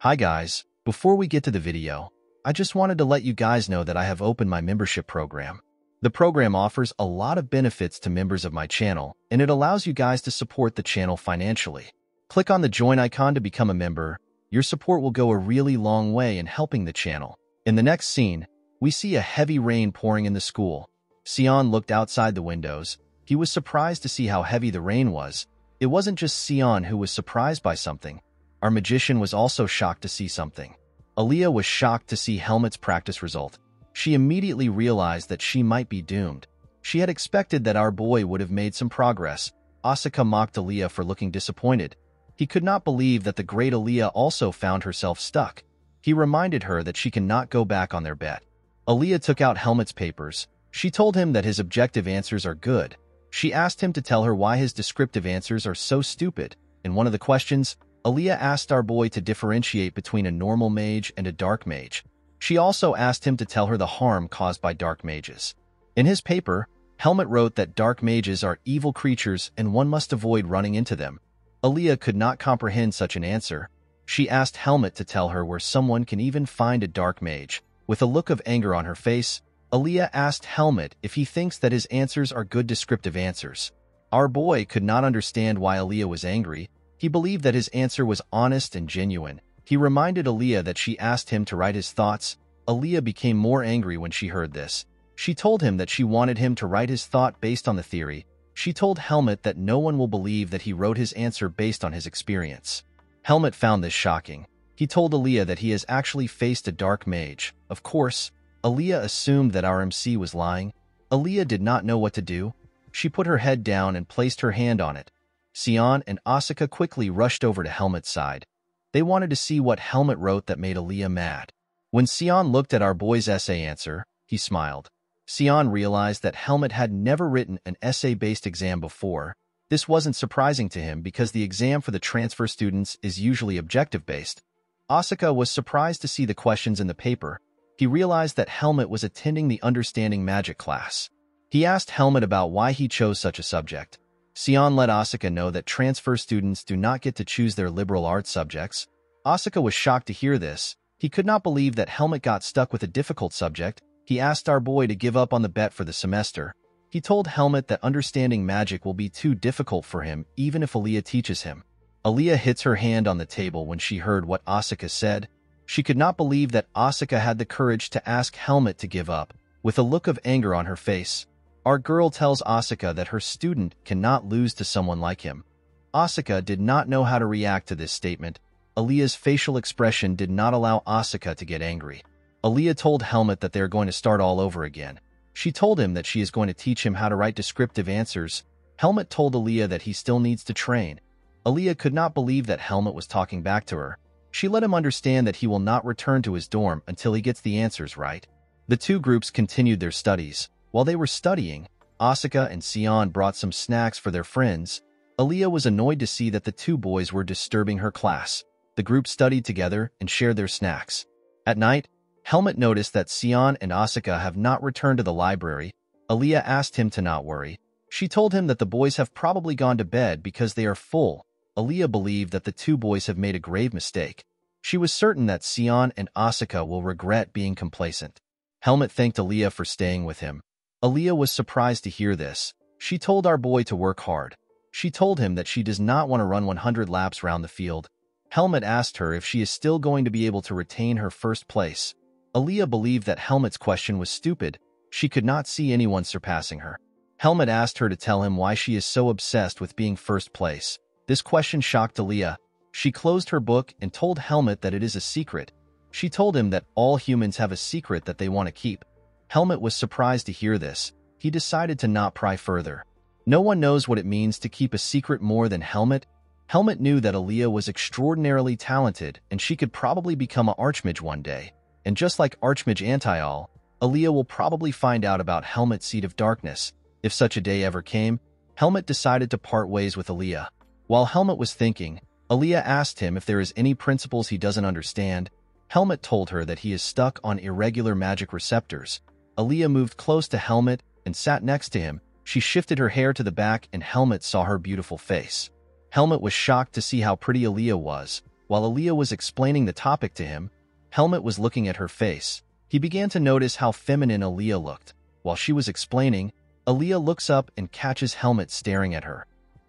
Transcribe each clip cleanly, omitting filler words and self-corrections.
Hi guys, before we get to the video, I just wanted to let you guys know that I have opened my membership program. The program offers a lot of benefits to members of my channel, and it allows you guys to support the channel financially. Click on the join icon to become a member. Your support will go a really long way in helping the channel. In the next scene, we see a heavy rain pouring in the school. Sion looked outside the windows. He was surprised to see how heavy the rain was. It wasn't just Sion who was surprised by something. Our magician was also shocked to see something. Aaliyah was shocked to see Helmut's practice result. She immediately realized that she might be doomed. She had expected that our boy would have made some progress. Asuka mocked Aaliyah for looking disappointed. He could not believe that the great Aaliyah also found herself stuck. He reminded her that she cannot go back on their bet. Aaliyah took out Helmut's papers. She told him that his objective answers are good. She asked him to tell her why his descriptive answers are so stupid. In one of the questions, Aaliyah asked our boy to differentiate between a normal mage and a dark mage. She also asked him to tell her the harm caused by dark mages. In his paper, Helmut wrote that dark mages are evil creatures and one must avoid running into them. Aaliyah could not comprehend such an answer. She asked Helmut to tell her where someone can even find a dark mage. With a look of anger on her face, Aaliyah asked Helmut if he thinks that his answers are good descriptive answers. Our boy could not understand why Aaliyah was angry. He believed that his answer was honest and genuine. He reminded Aaliyah that she asked him to write his thoughts. Aaliyah became more angry when she heard this. She told him that she wanted him to write his thought based on the theory. She told Helmut that no one will believe that he wrote his answer based on his experience. Helmut found this shocking. He told Aaliyah that he has actually faced a dark mage. Of course, Aaliyah assumed that our MC was lying. Aaliyah did not know what to do. She put her head down and placed her hand on it. Sion and Asuka quickly rushed over to Helmut's side. They wanted to see what Helmut wrote that made Aaliyah mad. When Sion looked at our boy's essay answer, he smiled. Sion realized that Helmut had never written an essay-based exam before. This wasn't surprising to him because the exam for the transfer students is usually objective-based. Asuka was surprised to see the questions in the paper. He realized that Helmut was attending the Understanding Magic class. He asked Helmut about why he chose such a subject. Sion let Asuka know that transfer students do not get to choose their liberal arts subjects. Asuka was shocked to hear this. He could not believe that Helmut got stuck with a difficult subject. He asked our boy to give up on the bet for the semester. He told Helmut that understanding magic will be too difficult for him even if Aaliyah teaches him. Aaliyah hits her hand on the table when she heard what Asuka said. She could not believe that Asuka had the courage to ask Helmut to give up. With a look of anger on her face, our girl tells Asuka that her student cannot lose to someone like him. Asuka did not know how to react to this statement. Aaliyah's facial expression did not allow Asuka to get angry. Aaliyah told Helmut that they are going to start all over again. She told him that she is going to teach him how to write descriptive answers. Helmut told Aaliyah that he still needs to train. Aaliyah could not believe that Helmut was talking back to her. She let him understand that he will not return to his dorm until he gets the answers right. The two groups continued their studies. While they were studying, Asuka and Sion brought some snacks for their friends. Aaliyah was annoyed to see that the two boys were disturbing her class. The group studied together and shared their snacks. At night, Helmut noticed that Sion and Asuka have not returned to the library. Aaliyah asked him to not worry. She told him that the boys have probably gone to bed because they are full. Aaliyah believed that the two boys have made a grave mistake. She was certain that Sion and Asuka will regret being complacent. Helmut thanked Aaliyah for staying with him. Aaliyah was surprised to hear this. She told our boy to work hard. She told him that she does not want to run 100 laps round the field. Helmut asked her if she is still going to be able to retain her first place. Aaliyah believed that Helmut's question was stupid. She could not see anyone surpassing her. Helmut asked her to tell him why she is so obsessed with being first place. This question shocked Aaliyah. She closed her book and told Helmut that it is a secret. She told him that all humans have a secret that they want to keep. Helmut was surprised to hear this. He decided to not pry further. No one knows what it means to keep a secret more than Helmut. Helmut knew that Aaliyah was extraordinarily talented and she could probably become an archmage one day. And just like Archmage Antial, Aaliyah will probably find out about Helmut's Seed of Darkness. If such a day ever came, Helmut decided to part ways with Aaliyah. While Helmut was thinking, Aaliyah asked him if there is any principles he doesn't understand. Helmut told her that he is stuck on irregular magic receptors. Aaliyah moved close to Helmut and sat next to him. She shifted her hair to the back and Helmut saw her beautiful face. Helmut was shocked to see how pretty Aaliyah was. While Aaliyah was explaining the topic to him, Helmut was looking at her face. He began to notice how feminine Aaliyah looked. While she was explaining, Aaliyah looks up and catches Helmut staring at her.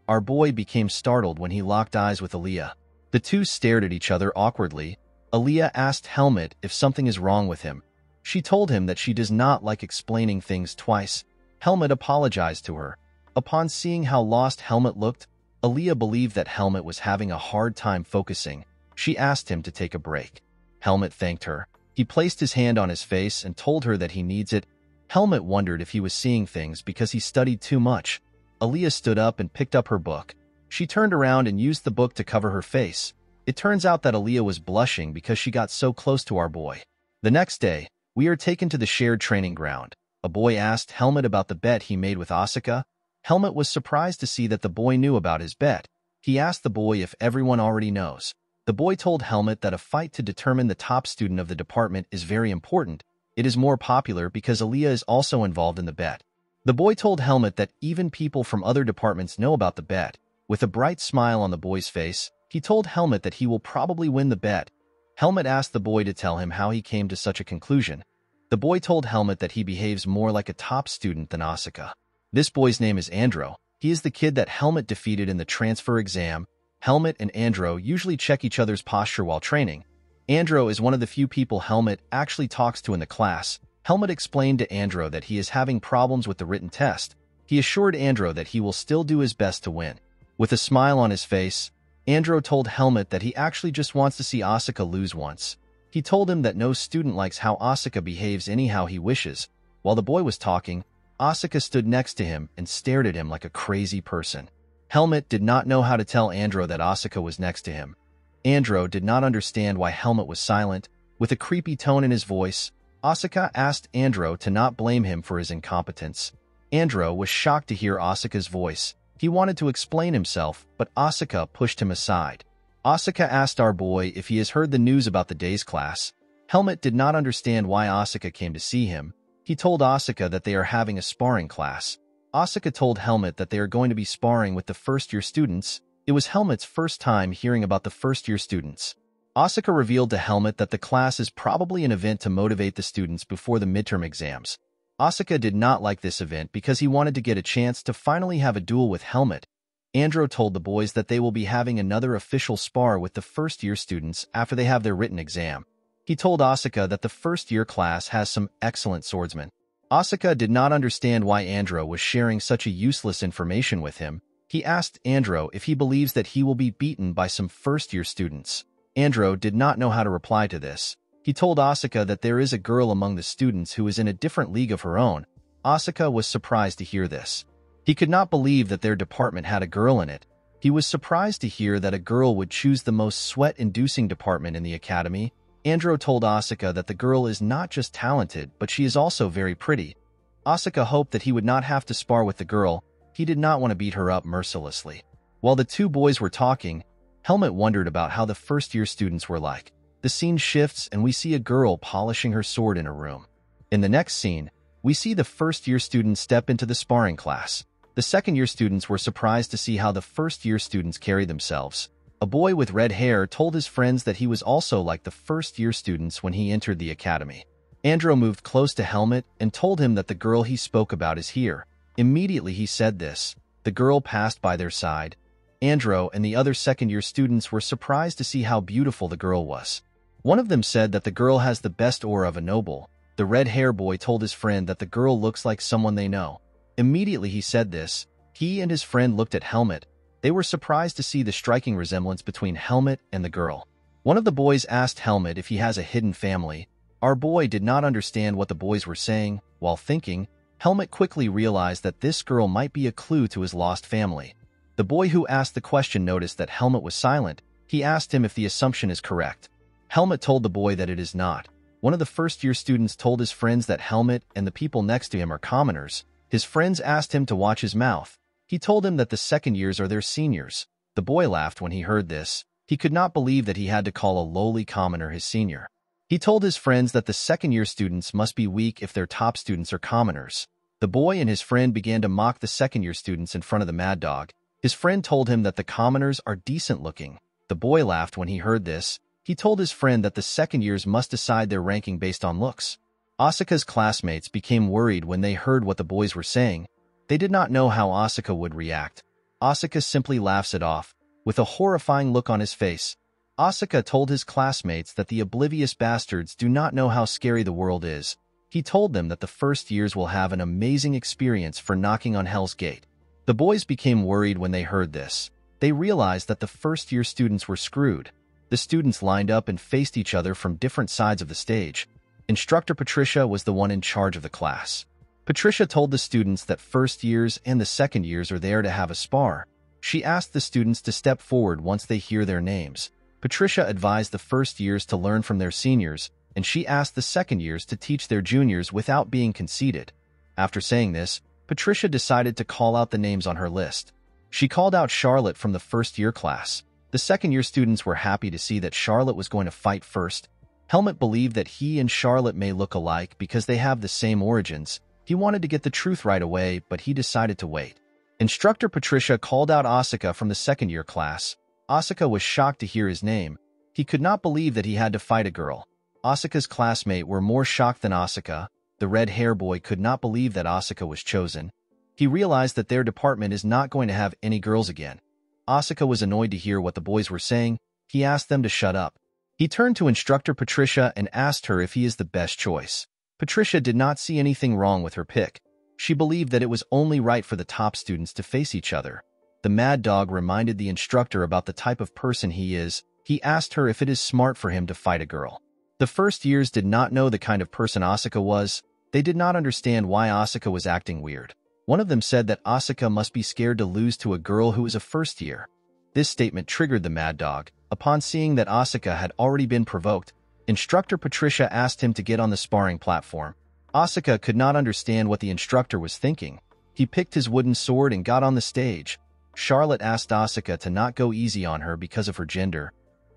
Our boy became startled when he locked eyes with Aaliyah. The two stared at each other awkwardly. Aaliyah asked Helmut if something is wrong with him. She told him that she does not like explaining things twice. Helmut apologized to her. Upon seeing how lost Helmut looked, Aaliyah believed that Helmut was having a hard time focusing. She asked him to take a break. Helmut thanked her. He placed his hand on his face and told her that he needs it. Helmut wondered if he was seeing things because he studied too much. Aaliyah stood up and picked up her book. She turned around and used the book to cover her face. It turns out that Aaliyah was blushing because she got so close to our boy. The next day, we are taken to the shared training ground. A boy asked Helmut about the bet he made with Asuka. Helmut was surprised to see that the boy knew about his bet. He asked the boy if everyone already knows. The boy told Helmut that a fight to determine the top student of the department is very important. It is more popular because Aaliyah is also involved in the bet. The boy told Helmut that even people from other departments know about the bet. With a bright smile on the boy's face, he told Helmut that he will probably win the bet. Helmut asked the boy to tell him how he came to such a conclusion. The boy told Helmut that he behaves more like a top student than Asuka. This boy's name is Andro. He is the kid that Helmut defeated in the transfer exam. Helmut and Andro usually check each other's posture while training. Andro is one of the few people Helmut actually talks to in the class. Helmut explained to Andro that he is having problems with the written test. He assured Andro that he will still do his best to win. With a smile on his face, Andro told Helmut that he actually just wants to see Asuka lose once. He told him that no student likes how Asuka behaves anyhow he wishes. While the boy was talking, Asuka stood next to him and stared at him like a crazy person. Helmut did not know how to tell Andro that Asuka was next to him. Andro did not understand why Helmut was silent. With a creepy tone in his voice, Asuka asked Andro to not blame him for his incompetence. Andro was shocked to hear Asuka's voice. He wanted to explain himself, but Asuka pushed him aside. Asuka asked our boy if he has heard the news about the day's class. Helmut did not understand why Asuka came to see him. He told Asuka that they are having a sparring class. Asuka told Helmut that they are going to be sparring with the first-year students. It was Helmut's first time hearing about the first-year students. Asuka revealed to Helmut that the class is probably an event to motivate the students before the midterm exams. Asuka did not like this event because he wanted to get a chance to finally have a duel with Helmut. Andro told the boys that they will be having another official spar with the first-year students after they have their written exam. He told Asuka that the first-year class has some excellent swordsmen. Asuka did not understand why Andro was sharing such a useless information with him. He asked Andro if he believes that he will be beaten by some first-year students. Andro did not know how to reply to this. He told Asuka that there is a girl among the students who is in a different league of her own. Asuka was surprised to hear this. He could not believe that their department had a girl in it. He was surprised to hear that a girl would choose the most sweat-inducing department in the academy. Andro told Asuka that the girl is not just talented, but she is also very pretty. Asuka hoped that he would not have to spar with the girl. He did not want to beat her up mercilessly. While the two boys were talking, Helmut wondered about how the first-year students were like. The scene shifts and we see a girl polishing her sword in a room. In the next scene, we see the first-year students step into the sparring class. The second-year students were surprised to see how the first-year students carry themselves. A boy with red hair told his friends that he was also like the first-year students when he entered the academy. Andro moved close to Helmut and told him that the girl he spoke about is here. Immediately he said this. The girl passed by their side. Andro and the other second-year students were surprised to see how beautiful the girl was. One of them said that the girl has the best aura of a noble. The red-hair boy told his friend that the girl looks like someone they know. Immediately he said this. He and his friend looked at Helmut. They were surprised to see the striking resemblance between Helmut and the girl. One of the boys asked Helmut if he has a hidden family. Our boy did not understand what the boys were saying. While thinking, Helmut quickly realized that this girl might be a clue to his lost family. The boy who asked the question noticed that Helmut was silent. He asked him if the assumption is correct. Helmut told the boy that it is not. One of the first-year students told his friends that Helmut and the people next to him are commoners. His friends asked him to watch his mouth. He told him that the second years are their seniors. The boy laughed when he heard this. He could not believe that he had to call a lowly commoner his senior. He told his friends that the second-year students must be weak if their top students are commoners. The boy and his friend began to mock the second-year students in front of the mad dog. His friend told him that the commoners are decent-looking. The boy laughed when he heard this. He told his friend that the second years must decide their ranking based on looks. Asuka's classmates became worried when they heard what the boys were saying. They did not know how Asuka would react. Asuka simply laughs it off, with a horrifying look on his face. Asuka told his classmates that the oblivious bastards do not know how scary the world is. He told them that the first years will have an amazing experience for knocking on Hell's Gate. The boys became worried when they heard this. They realized that the first-year students were screwed. The students lined up and faced each other from different sides of the stage. Instructor Patricia was the one in charge of the class. Patricia told the students that first years and the second years are there to have a spar. She asked the students to step forward once they hear their names. Patricia advised the first years to learn from their seniors, and she asked the second years to teach their juniors without being conceited. After saying this, Patricia decided to call out the names on her list. She called out Charlotte from the first-year class. The second-year students were happy to see that Charlotte was going to fight first. Helmut believed that he and Charlotte may look alike because they have the same origins. He wanted to get the truth right away, but he decided to wait. Instructor Patricia called out Asuka from the second-year class. Asuka was shocked to hear his name. He could not believe that he had to fight a girl. Asuka's classmates were more shocked than Asuka. The red-hair boy could not believe that Asuka was chosen. He realized that their department is not going to have any girls again. Asuka was annoyed to hear what the boys were saying. He asked them to shut up. He turned to Instructor Patricia and asked her if he is the best choice. Patricia did not see anything wrong with her pick. She believed that it was only right for the top students to face each other. The mad dog reminded the instructor about the type of person he is. He asked her if it is smart for him to fight a girl. The first years did not know the kind of person Asuka was. They did not understand why Asuka was acting weird. One of them said that Asuka must be scared to lose to a girl who is a first year. This statement triggered the mad dog. Upon seeing that Asuka had already been provoked, Instructor Patricia asked him to get on the sparring platform. Asuka could not understand what the instructor was thinking. He picked his wooden sword and got on the stage. Charlotte asked Asuka to not go easy on her because of her gender.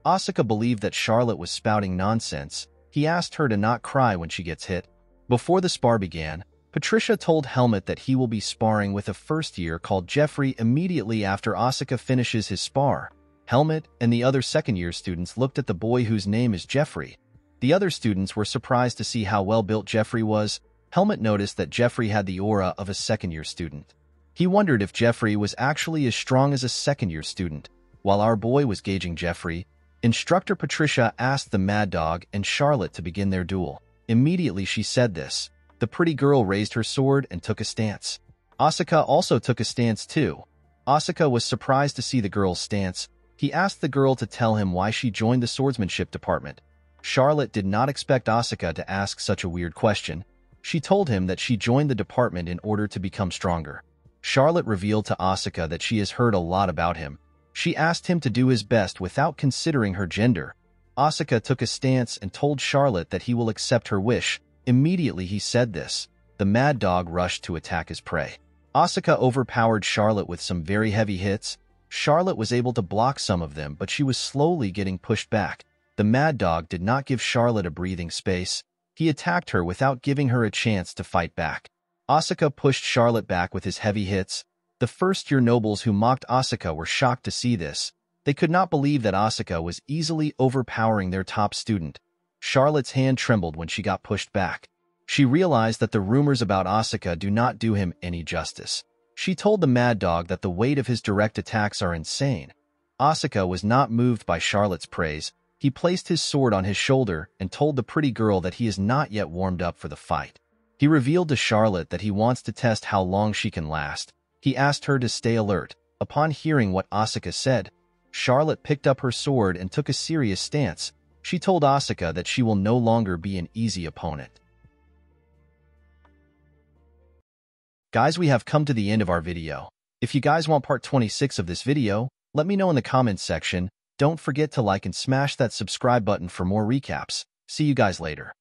Asuka believed that Charlotte was spouting nonsense. He asked her to not cry when she gets hit. Before the spar began, Patricia told Helmut that he will be sparring with a first year called Jeffrey immediately after Asuka finishes his spar. Helmut and the other second-year students looked at the boy whose name is Jeffrey. The other students were surprised to see how well-built Jeffrey was. Helmut noticed that Jeffrey had the aura of a second-year student. He wondered if Jeffrey was actually as strong as a second-year student. While our boy was gauging Jeffrey, Instructor Patricia asked the Mad Dog and Charlotte to begin their duel. Immediately she said this. The pretty girl raised her sword and took a stance. Asuka also took a stance too. Asuka was surprised to see the girl's stance. He asked the girl to tell him why she joined the swordsmanship department. Charlotte did not expect Asuka to ask such a weird question. She told him that she joined the department in order to become stronger. Charlotte revealed to Asuka that she has heard a lot about him. She asked him to do his best without considering her gender. Asuka took a stance and told Charlotte that he will accept her wish. Immediately he said this. The Mad Dog rushed to attack his prey. Asuka overpowered Charlotte with some very heavy hits. Charlotte was able to block some of them, but she was slowly getting pushed back. The Mad Dog did not give Charlotte a breathing space. He attacked her without giving her a chance to fight back. Asuka pushed Charlotte back with his heavy hits. The first-year nobles who mocked Asuka were shocked to see this. They could not believe that Asuka was easily overpowering their top student. Charlotte's hand trembled when she got pushed back. She realized that the rumors about Asuka do not do him any justice. She told the Mad Dog that the weight of his direct attacks are insane. Asuka was not moved by Charlotte's praise. He placed his sword on his shoulder and told the pretty girl that he is not yet warmed up for the fight. He revealed to Charlotte that he wants to test how long she can last. He asked her to stay alert. Upon hearing what Asuka said, Charlotte picked up her sword and took a serious stance. She told Asuka that she will no longer be an easy opponent. Guys, we have come to the end of our video. If you guys want part 26 of this video, let me know in the comments section. Don't forget to like and smash that subscribe button for more recaps. See you guys later.